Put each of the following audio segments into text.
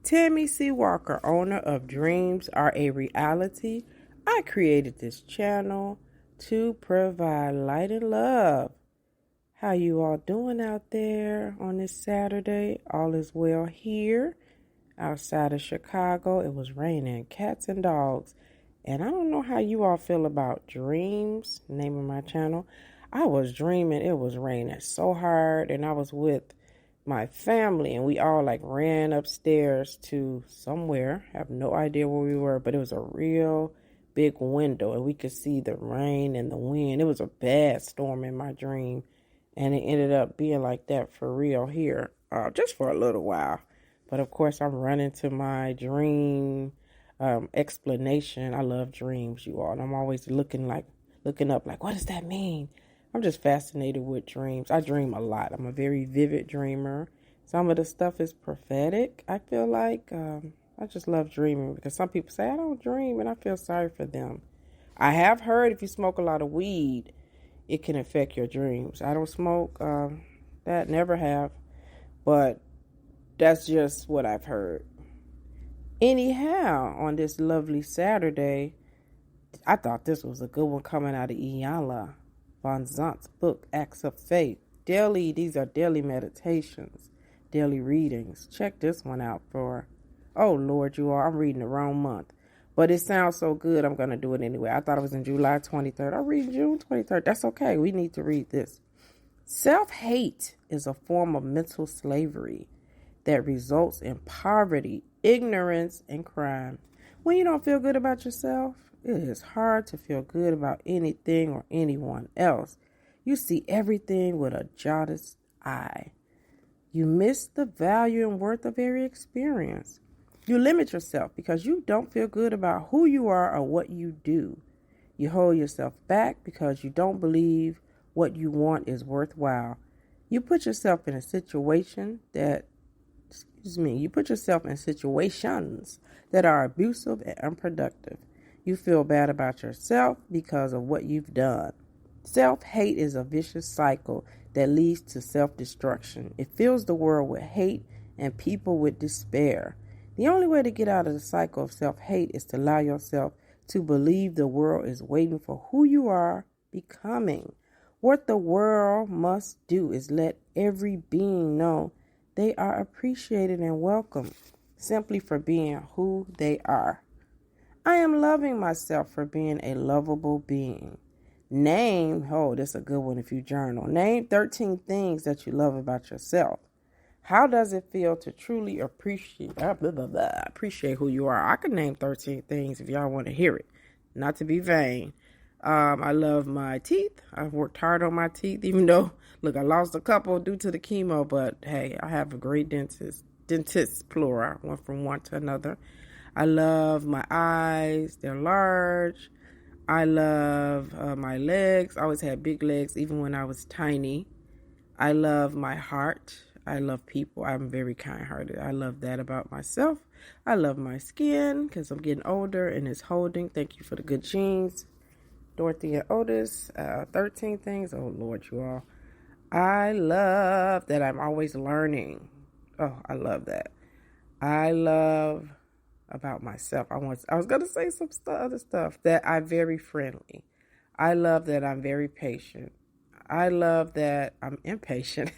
Tammy C. Walker, owner of Dreams Are a Reality. I created this channel to provide light and love. How you all doing out there on this Saturday? All is well here outside of Chicago. It was raining cats and dogs. And I don't know how you all feel about Dreams, name of my channel. I was dreaming it was raining so hard, and I was with my family, and we all like ran upstairs to somewhere. I have no idea where we were, but it was a real big window, and we could see the rain and the wind. It was a bad storm in my dream, and it ended up being like that for real here, just for a little while. But of course, I'm running to my dream explanation. I love dreams, you all, and I'm always looking up, like, what does that mean? I'm just fascinated with dreams. I dream a lot. I'm a very vivid dreamer. Some of the stuff is prophetic. I feel like I just love dreaming, because some people say I don't dream, and I feel sorry for them. I have heard if you smoke a lot of weed, it can affect your dreams. I don't smoke, that, never have, but that's just what I've heard. Anyhow, on this lovely Saturday, I thought this was a good one coming out of Iyanla Vanzant's book, Acts of Faith. These are daily meditations, daily readings. Check this one out for, oh Lord, you all, I'm reading the wrong month. But it sounds so good, I'm going to do it anyway. I thought it was in July 23rd. I read June 23rd. That's okay. We need to read this. Self-hate is a form of mental slavery that results in poverty, ignorance, and crime. When you don't feel good about yourself, it is hard to feel good about anything or anyone else. You see everything with a jaundiced eye. You miss the value and worth of every experience. You limit yourself because you don't feel good about who you are or what you do. You hold yourself back because you don't believe what you want is worthwhile. You put yourself in situations that are abusive and unproductive. You feel bad about yourself because of what you've done. Self-hate is a vicious cycle that leads to self-destruction. It fills the world with hate and people with despair. The only way to get out of the cycle of self-hate is to allow yourself to believe the world is waiting for who you are becoming. What the world must do is let every being know they are appreciated and welcome simply for being who they are. I am loving myself for being a lovable being. This is a good one if you journal. Name 13 things that you love about yourself. How does it feel to truly appreciate who you are? I could name 13 things if y'all want to hear it. Not to be vain. I love my teeth. I've worked hard on my teeth, even though, look, I lost a couple due to the chemo, but hey, I have a great dentist plural. I went from one to another. I love my eyes. They're large. I love my legs. I always had big legs, even when I was tiny. I love my heart. I love people. I'm very kind-hearted. I love that about myself. I love my skin because I'm getting older and it's holding. Thank you for the good genes. Dorothy and Otis, 13 things. Oh, Lord, you all. I love that I'm always learning. Oh, I love that. I love about myself. I was going to say some other stuff, that I'm very friendly. I love that I'm very patient. I love that I'm impatient.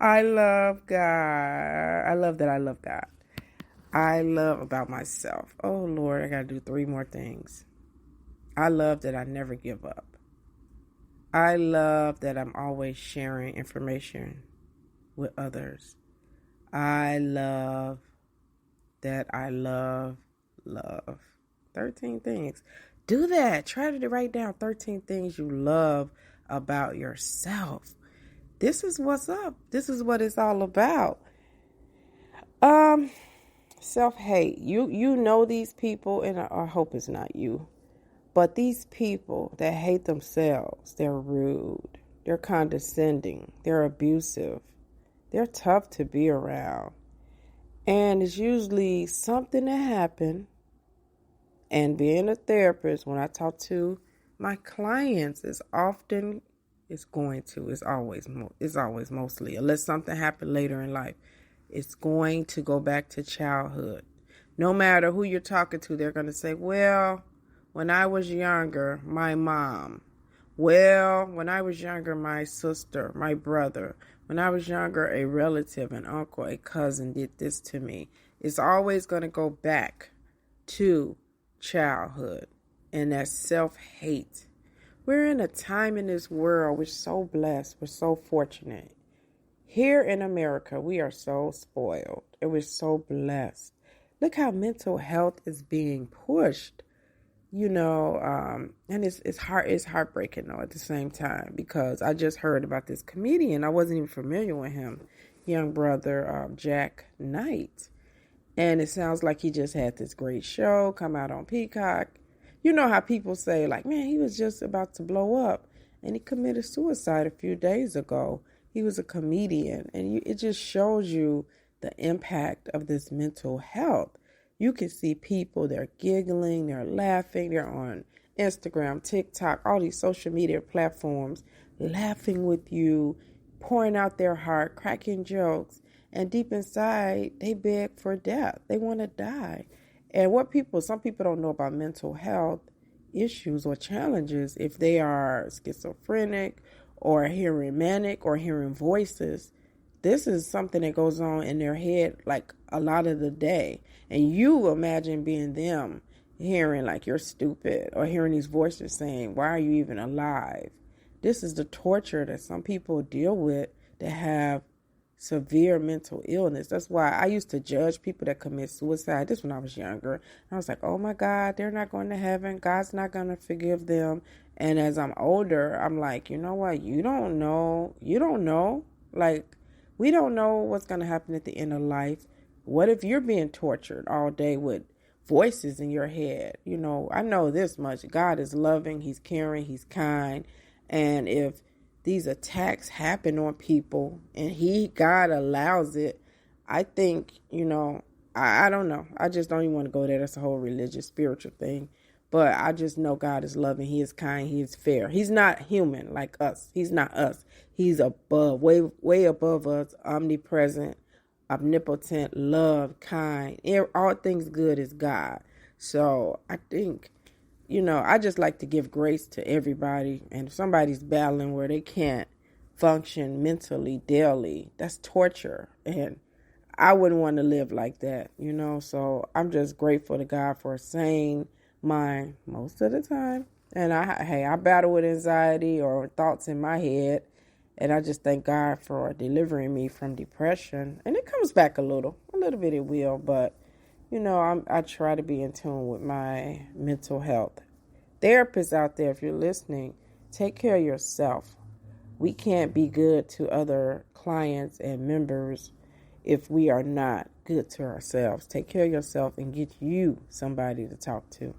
I love God. I love that I love God. I love about myself. Oh, Lord, I got to do 3 more things. I love that I never give up. I love that I'm always sharing information with others. I love that I love. 13 things. Do that. Try to write down 13 things you love about yourself. This is what's up. This is what it's all about. Self-hate. You know these people, and I hope it's not you. But these people that hate themselves, they're rude, they're condescending, they're abusive, they're tough to be around. And it's usually something that happened. And being a therapist, when I talk to my clients, it's always mostly, unless something happened later in life, it's going to go back to childhood. No matter who you're talking to, they're going to say, well, when I was younger, my mom. Well, when I was younger, my sister, my brother. When I was younger, a relative, an uncle, a cousin did this to me. It's always going to go back to childhood. And that's self-hate. We're in a time in this world, we're so blessed, we're so fortunate. Here in America, we are so spoiled and we're so blessed. Look how mental health is being pushed, and it's heartbreaking though at the same time, because I just heard about this comedian. I wasn't even familiar with him, young brother, Jack Knight. And it sounds like he just had this great show come out on Peacock. You know how people say, like, man, he was just about to blow up. And he committed suicide a few days ago. He was a comedian. And it just shows you the impact of this mental health. You can see people, they're giggling, they're laughing, they're on Instagram, TikTok, all these social media platforms, laughing with you, pouring out their heart, cracking jokes. And deep inside, they beg for death. They want to die. And some people don't know about mental health issues or challenges, if they are schizophrenic or hearing manic or hearing voices, this is something that goes on in their head like a lot of the day. And you imagine being them, hearing like you're stupid, or hearing these voices saying, why are you even alive? This is the torture that some people deal with that have severe mental illness. That's why I used to judge people that commit suicide. This when I was younger. I was like, oh my God, they're not going to heaven. God's not going to forgive them. And as I'm older, I'm like, you know what? You don't know. Like, we don't know what's going to happen at the end of life. What if you're being tortured all day with voices in your head? I know this much. God is loving. He's caring. He's kind. And if these attacks happen on people and God allows it, I think, I don't know. I just don't even want to go there. That's a whole religious, spiritual thing. But I just know God is loving. He is kind. He is fair. He's not human like us. He's not us. He's above, way, way above us, omnipresent, omnipotent, love, kind. All things good is God. So I think, I just like to give grace to everybody. And if somebody's battling where they can't function mentally daily, that's torture. And I wouldn't want to live like that, So I'm just grateful to God for a sane mind most of the time. And I battle with anxiety or thoughts in my head. And I just thank God for delivering me from depression. And it comes back a little bit it will, but I try to be in tune with my mental health. Therapists out there, if you're listening, take care of yourself. We can't be good to other clients and members if we are not good to ourselves. Take care of yourself and get you somebody to talk to.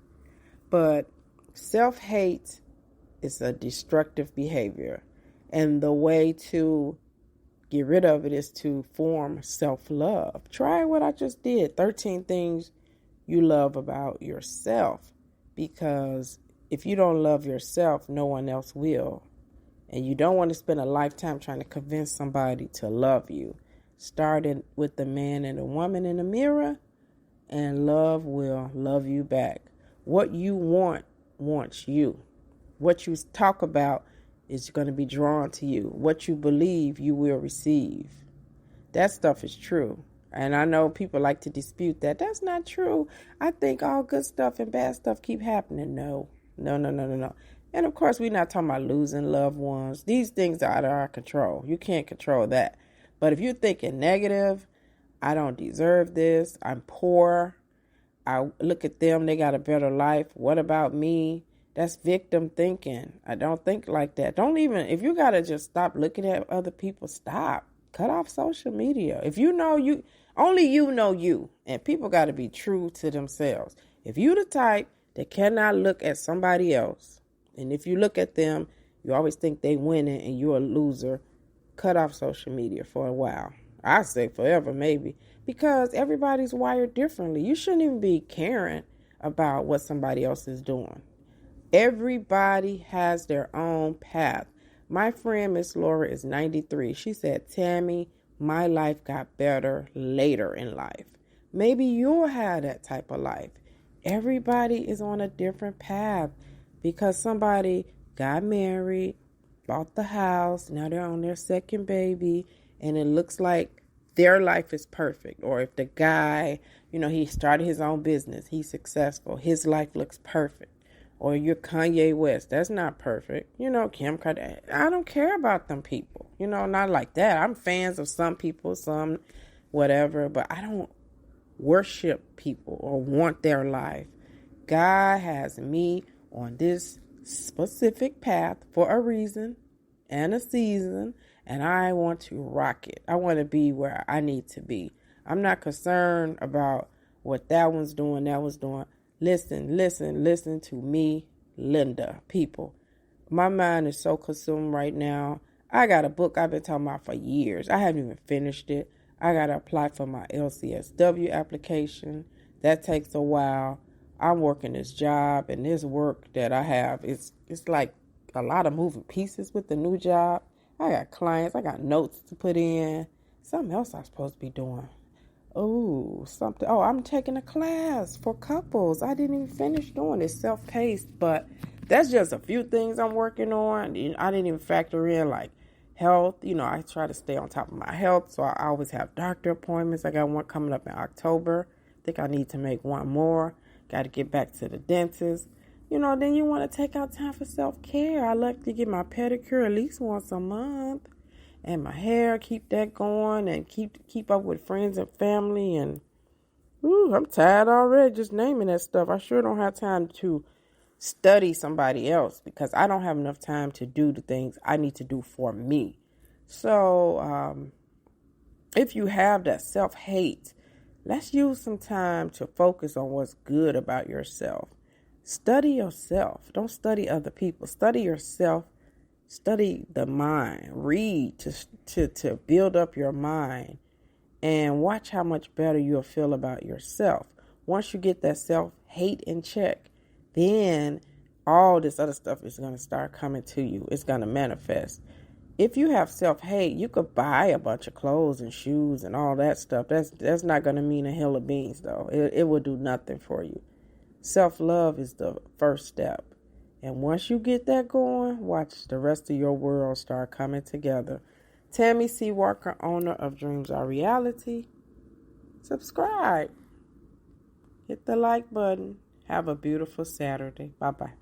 But self-hate is a destructive behavior. And the way to get rid of it is to form self-love. Try what I just did. 13 things you love about yourself. Because if you don't love yourself, no one else will. And you don't want to spend a lifetime trying to convince somebody to love you. Start with the man and the woman in the mirror, and love will love you back. What you want wants you. What you talk about is going to be drawn to you. What you believe, you will receive. That stuff is true. And I know people like to dispute that. That's not true. I think all good stuff and bad stuff keep happening. No. And of course, we're not talking about losing loved ones. These things are out of our control. You can't control that. But if you're thinking negative, I don't deserve this, I'm poor, I look at them, they got a better life, what about me? That's victim thinking. I don't think like that. If you got to just stop looking at other people, stop. Cut off social media. If you know you, only you know you. And people got to be true to themselves. If you the type that cannot look at somebody else, and if you look at them, you always think they winning and you're a loser, cut off social media for a while. I say forever, maybe. Because everybody's wired differently. You shouldn't even be caring about what somebody else is doing. Everybody has their own path. My friend, Miss Laura, is 93. She said, Tammy, my life got better later in life. Maybe you'll have that type of life. Everybody is on a different path because somebody got married, bought the house, now they're on their second baby, and it looks like their life is perfect. Or if the guy, he started his own business, he's successful, his life looks perfect. Or you're Kanye West, that's not perfect. Kim Kardashian, I don't care about them people. Not like that. I'm fans of some people, some whatever, but I don't worship people or want their life. God has me on this specific path for a reason and a season, and I want to rock it. I want to be where I need to be. I'm not concerned about what that one's doing, that one's doing. Listen to me, Linda, people. My mind is so consumed right now. I got a book I've been talking about for years. I haven't even finished it. I got to apply for my LCSW application. That takes a while. I'm working this job, and this work that I have, it's like a lot of moving pieces with the new job. I got clients. I got notes to put in. Something else I'm supposed to be doing. I'm taking a class for couples. I didn't even finish doing it. Self-paced, but that's just a few things I'm working on. I didn't even factor in like health. I try to stay on top of my health, so I always have doctor appointments. I got one coming up in October. I think I need to make one more. Got to get back to the dentist. Then you want to take out time for self-care. I like to get my pedicure at least once a month. And my hair, keep that going, and keep up with friends and family. And I'm tired already just naming that stuff. I sure don't have time to study somebody else because I don't have enough time to do the things I need to do for me. So if you have that self-hate, let's use some time to focus on what's good about yourself. Study yourself. Don't study other people. Study yourself. Study the mind. Read to build up your mind, and watch how much better you'll feel about yourself. Once you get that self-hate in check, then all this other stuff is going to start coming to you. It's going to manifest. If you have self-hate, you could buy a bunch of clothes and shoes and all that stuff. That's not going to mean a hill of beans, though. It will do nothing for you. Self-love is the first step. And once you get that going, watch the rest of your world start coming together. Tammy C. Walker, owner of Dreams Are Reality. Subscribe. Hit the like button. Have a beautiful Saturday. Bye-bye.